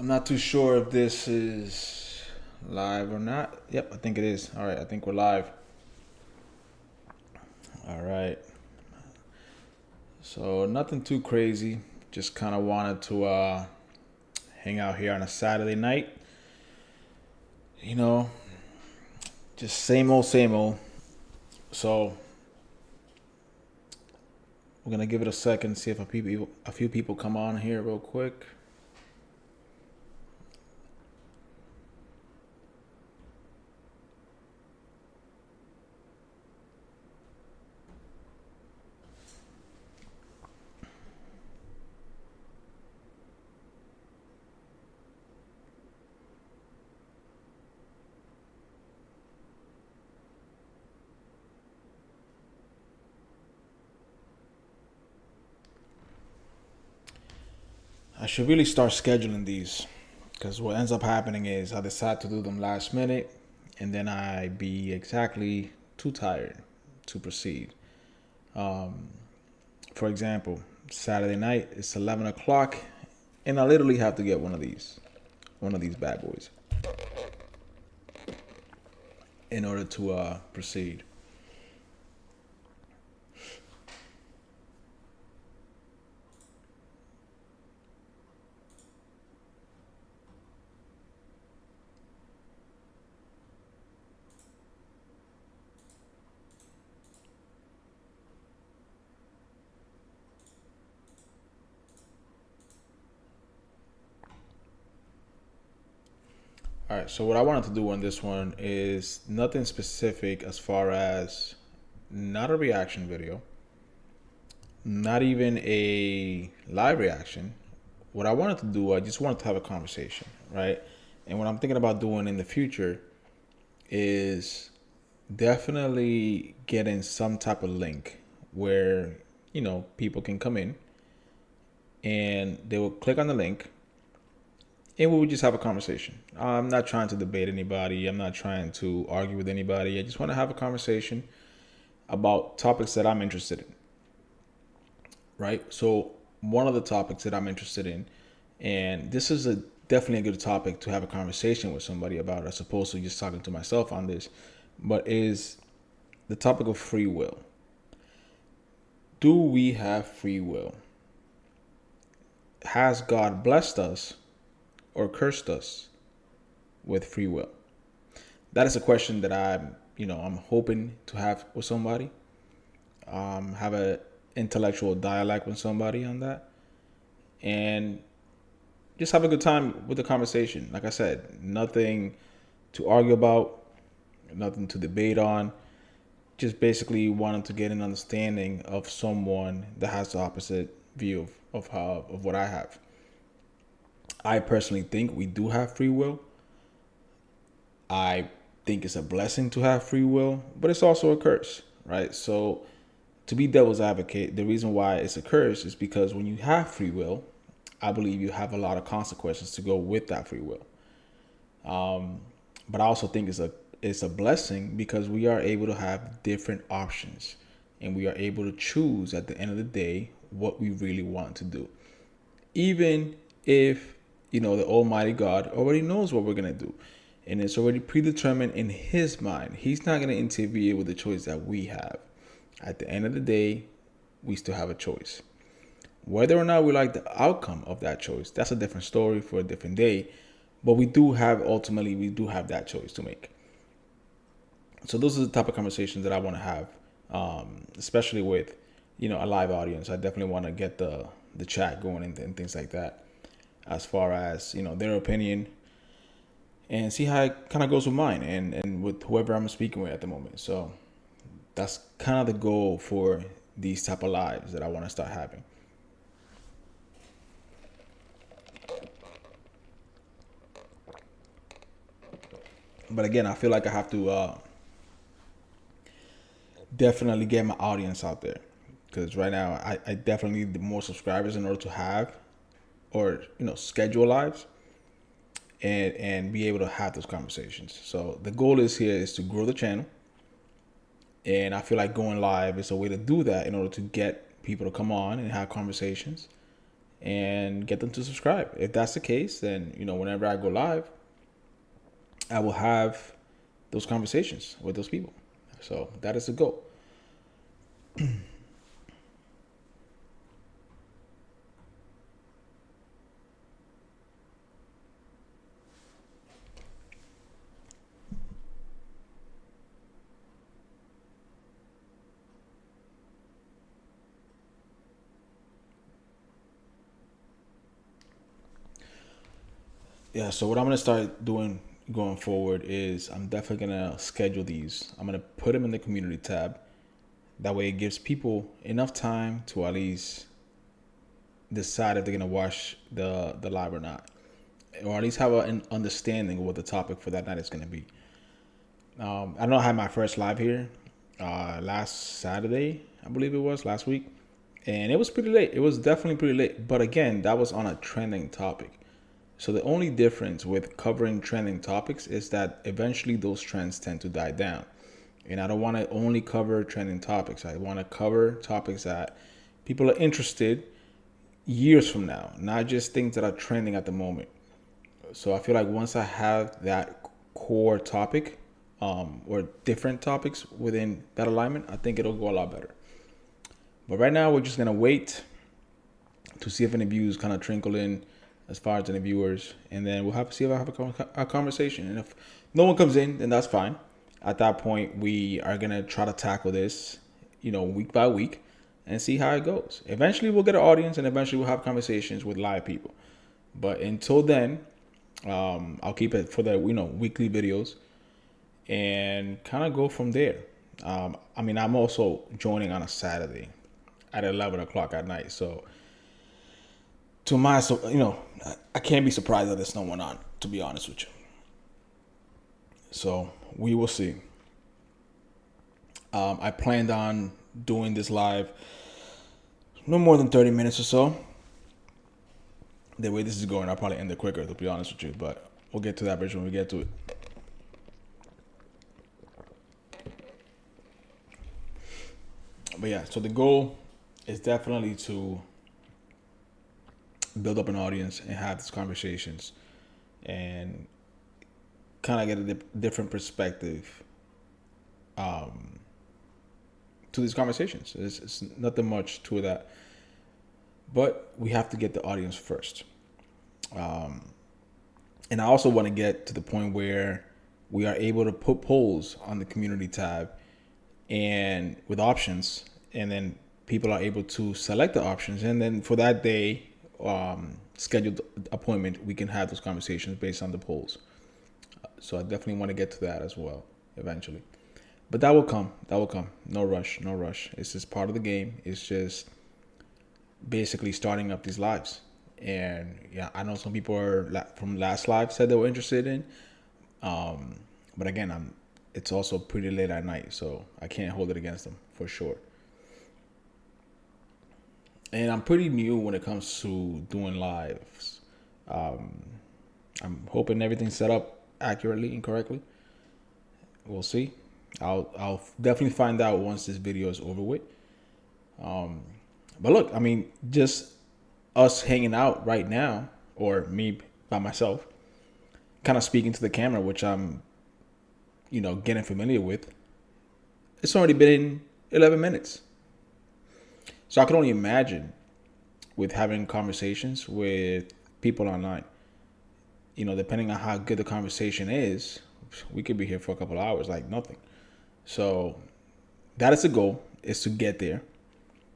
I'm not too sure if this is live or not. Yep, I think it is. All right, I think we're live. All right. So nothing too crazy. Just kind of wanted to hang out here on a Saturday night. You know, just same old, same old. So we're gonna give it a second, see if a few people come on here real quick. I should really start scheduling these because what ends up happening is I decide to do them last minute and then I be exactly too tired to proceed. For example, Saturday night it's 11 o'clock and I literally have to get one of these bad boys in order to proceed. All right, so what I wanted to do on this one is nothing specific as far as not a reaction video, not even a live reaction. What I wanted to do, I just wanted to have a conversation, right? And what I'm thinking about doing in the future is definitely getting some type of link where, people can come in and they will click on the link and we would just have a conversation. I'm not trying to debate anybody. I'm not trying to argue with anybody. I just want to have a conversation about topics that I'm interested in, right? So one of the topics that I'm interested in, and this is a definitely a good topic to have a conversation with somebody about, as opposed to just talking to myself on this, but is the topic of free will. Do we have free will? Has God blessed us or cursed us with free will? That is a question that I'm hoping to have with somebody. Have a intellectual dialogue with somebody on that, and just have a good time with the conversation. Like I said, nothing to argue about, nothing to debate on. Just basically wanting to get an understanding of someone that has the opposite view of what I have. I personally think we do have free will. I think it's a blessing to have free will, but it's also a curse, right? So, to be devil's advocate, the reason why it's a curse is because when you have free will, I believe you have a lot of consequences to go with that free will. But I also think it's a blessing because we are able to have different options and we are able to choose at the end of the day what we really want to do. Even if, the Almighty God already knows what we're going to do and it's already predetermined in His mind. He's not going to interfere with the choice that we have. At the end of the day, we still have a choice. Whether or not we like the outcome of that choice, that's a different story for a different day. But ultimately, we do have that choice to make. So those are the type of conversations that I want to have, especially with, a live audience. I definitely want to get the chat going and things like that, as far as, their opinion, and see how it kind of goes with mine and with whoever I'm speaking with at the moment. So that's kind of the goal for these type of lives that I want to start having. But again, I feel like I have to definitely get my audience out there because right now I definitely need more subscribers in order to have or schedule lives and be able to have those conversations. So the goal is to grow the channel, and I feel like going live is a way to do that in order to get people to come on and have conversations and get them to subscribe. If that's the case, then whenever I go live, I will have those conversations with those people. So that is the goal. Yeah, so what I'm gonna start doing going forward is I'm definitely gonna schedule these. I'm gonna put them in the community tab. That way, it gives people enough time to at least decide if they're gonna watch the live or not, or at least have an understanding of what the topic for that night is gonna be. I know I had my first live here last Saturday, I believe it was last week, and it was pretty late. It was definitely pretty late, but again, that was on a trending topic. So the only difference with covering trending topics is that eventually those trends tend to die down. And I don't want to only cover trending topics. I want to cover topics that people are interested years from now, not just things that are trending at the moment. So I feel like once I have that core topic, or different topics within that alignment, I think it'll go a lot better. But right now, we're just gonna wait to see if any views kind of trickle in as far as any viewers, and then we'll have to see if I have a conversation. And if no one comes in, then that's fine. At that point, we are gonna try to tackle this, week by week, and see how it goes. Eventually, we'll get an audience, and eventually, we'll have conversations with live people. But until then, I'll keep it for the weekly videos, and kind of go from there. I'm also joining on a Saturday at 11 o'clock at night, so I can't be surprised that there's no one on, to be honest with you. So we will see. I planned on doing this live no more than 30 minutes or so. The way this is going, I'll probably end it quicker, to be honest with you, but we'll get to that bridge when we get to it. But yeah, so the goal is definitely to build up an audience and have these conversations and kind of get a different perspective to these conversations. It's nothing much to that, but we have to get the audience first. And I also want to get to the point where we are able to put polls on the community tab and with options, and then people are able to select the options, and then for that day, scheduled appointment, we can have those conversations based on the polls. So I definitely want to get to that as well eventually, but that will come. No rush. It's just part of the game. It's just basically starting up these lives. And yeah, I know some people from last live said they were interested in, but again, it's also pretty late at night, so I can't hold it against them for sure. And I'm pretty new when it comes to doing lives. I'm hoping everything's set up accurately and correctly. We'll see. I'll definitely find out once this video is over with. But look, just us hanging out right now, or me by myself, kind of speaking to the camera, which I'm, getting familiar with. It's already been 11 minutes. So I can only imagine with having conversations with people online. Depending on how good the conversation is, we could be here for a couple of hours like nothing. So that is the goal, is to get there.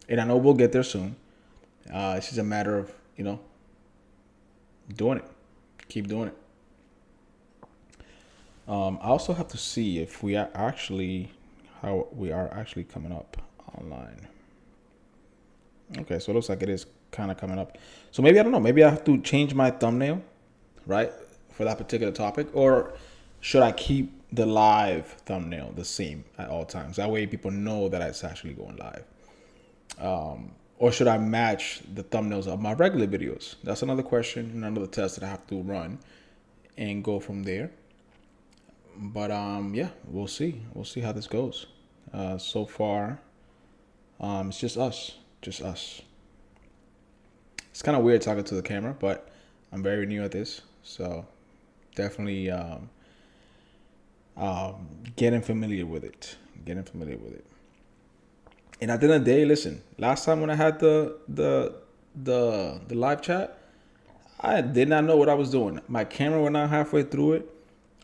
And I know we'll get there soon. It's just a matter of, doing it. Keep doing it. I also have to see if how we are actually coming up online. Okay, so it looks like it is kind of coming up. So maybe, I don't know, maybe I have to change my thumbnail, right, for that particular topic, or should I keep the live thumbnail the same at all times? That way people know that it's actually going live. Or should I match the thumbnails of my regular videos? That's another question, another test that I have to run and go from there. But yeah, we'll see. We'll see how this goes. So far, it's just us. It's It's kind of weird talking to the camera, but I'm very new at this, so definitely getting familiar with it. And at the end of the day, listen. Last time when I had the live chat, I did not know what I was doing. My camera went out halfway through it.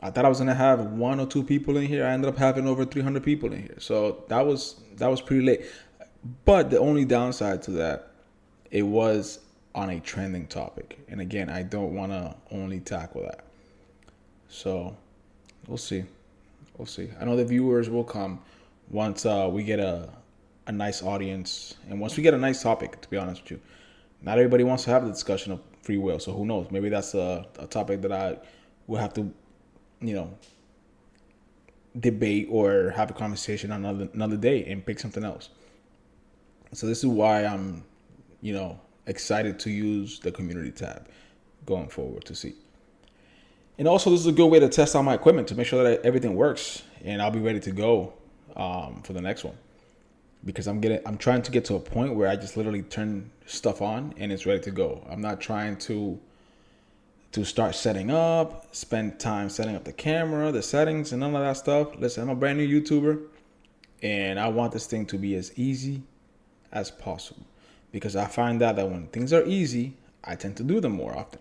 I thought I was gonna have 1 or 2 people in here. I ended up having over 300 people in here. So that was pretty late. But the only downside to that, it was on a trending topic. And again, I don't want to only tackle that. So we'll see. I know the viewers will come once we get a nice audience and once we get a nice topic, to be honest with you. Not everybody wants to have the discussion of free will. So who knows? Maybe that's a topic that I will have to, debate or have a conversation on another day and pick something else. So this is why I'm, excited to use the community tab going forward to see. And also, this is a good way to test out my equipment to make sure that everything works, and I'll be ready to go for the next one. Because I'm trying to get to a point where I just literally turn stuff on and it's ready to go. I'm not trying to start setting up, spend time setting up the camera, the settings, and none of that stuff. Listen, I'm a brand new YouTuber, and I want this thing to be as easy as possible. Because I find out that when things are easy, I tend to do them more often.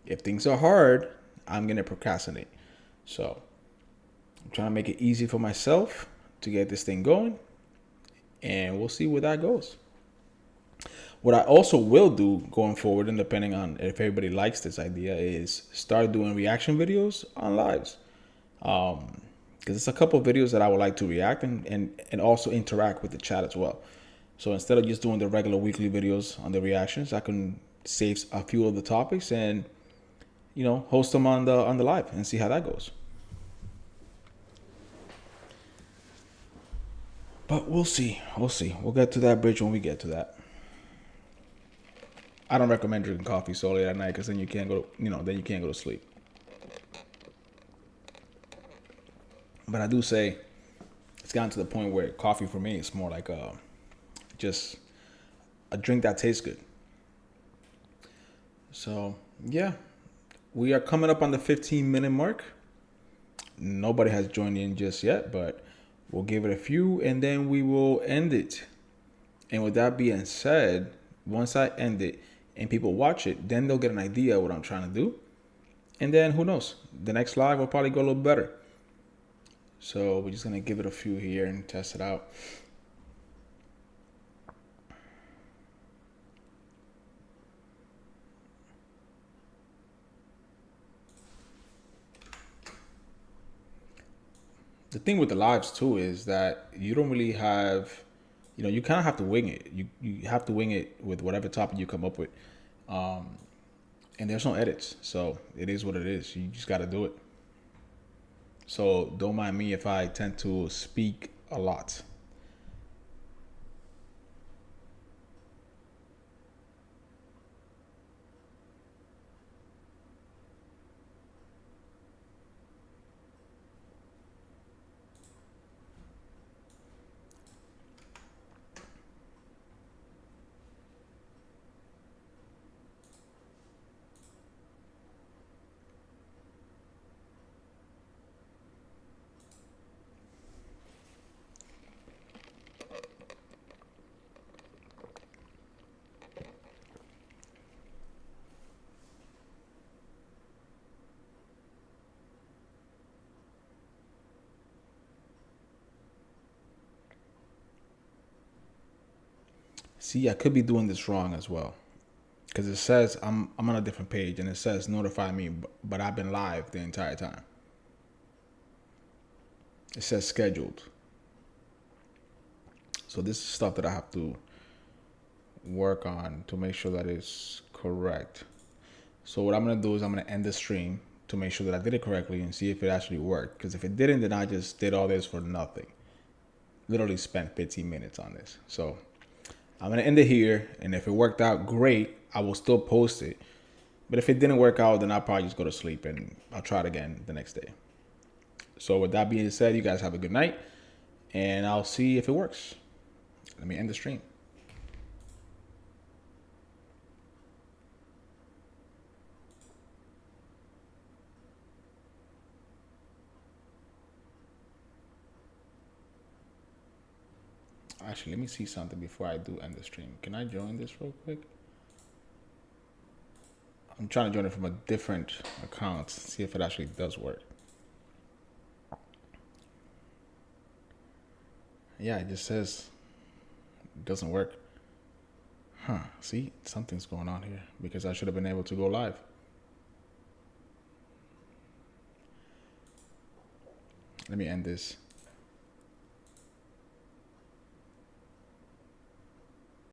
If things are hard, I'm going to procrastinate. So I'm trying to make it easy for myself to get this thing going, and we'll see where that goes. What I also will do going forward, and depending on if everybody likes this idea, is start doing reaction videos on lives. Because it's a couple of videos that I would like to react and also interact with the chat as well. So instead of just doing the regular weekly videos on the reactions, I can save a few of the topics and, host them on the live and see how that goes. But we'll see. We'll get to that bridge when we get to that. I don't recommend drinking coffee so late at night because then you can't go to sleep. But I do say it's gotten to the point where coffee for me is more like just a drink that tastes good. So yeah, we are coming up on the 15-minute mark. Nobody has joined in just yet, but we'll give it a few and then we will end it. And with that being said, once I end it and people watch it, then they'll get an idea of what I'm trying to do. And then who knows? The next live will probably go a little better. So we're just going to give it a few here and test it out. The thing with the lives too is that you don't really have, you kind of have to wing it. You have to wing it with whatever topic you come up with. And there's no edits. So it is what it is. You just got to do it. So don't mind me if I tend to speak a lot. See, I could be doing this wrong as well. Because it says I'm on a different page and it says notify me, but I've been live the entire time. It says scheduled. So this is stuff that I have to work on to make sure that it's correct. So what I'm going to do is I'm going to end the stream to make sure that I did it correctly and see if it actually worked. Because if it didn't, then I just did all this for nothing. Literally spent 15 minutes on this. So I'm going to end it here. And if it worked out, great. I will still post it. But if it didn't work out, then I'll probably just go to sleep and I'll try it again the next day. So with that being said, you guys have a good night. And I'll see if it works. Let me end the stream. Actually, let me see something before I do end the stream. Can I join this real quick? I'm trying to join it from a different account, see if it actually does work. Yeah, it just says it doesn't work. Huh, see, something's going on here because I should have been able to go live. Let me end this.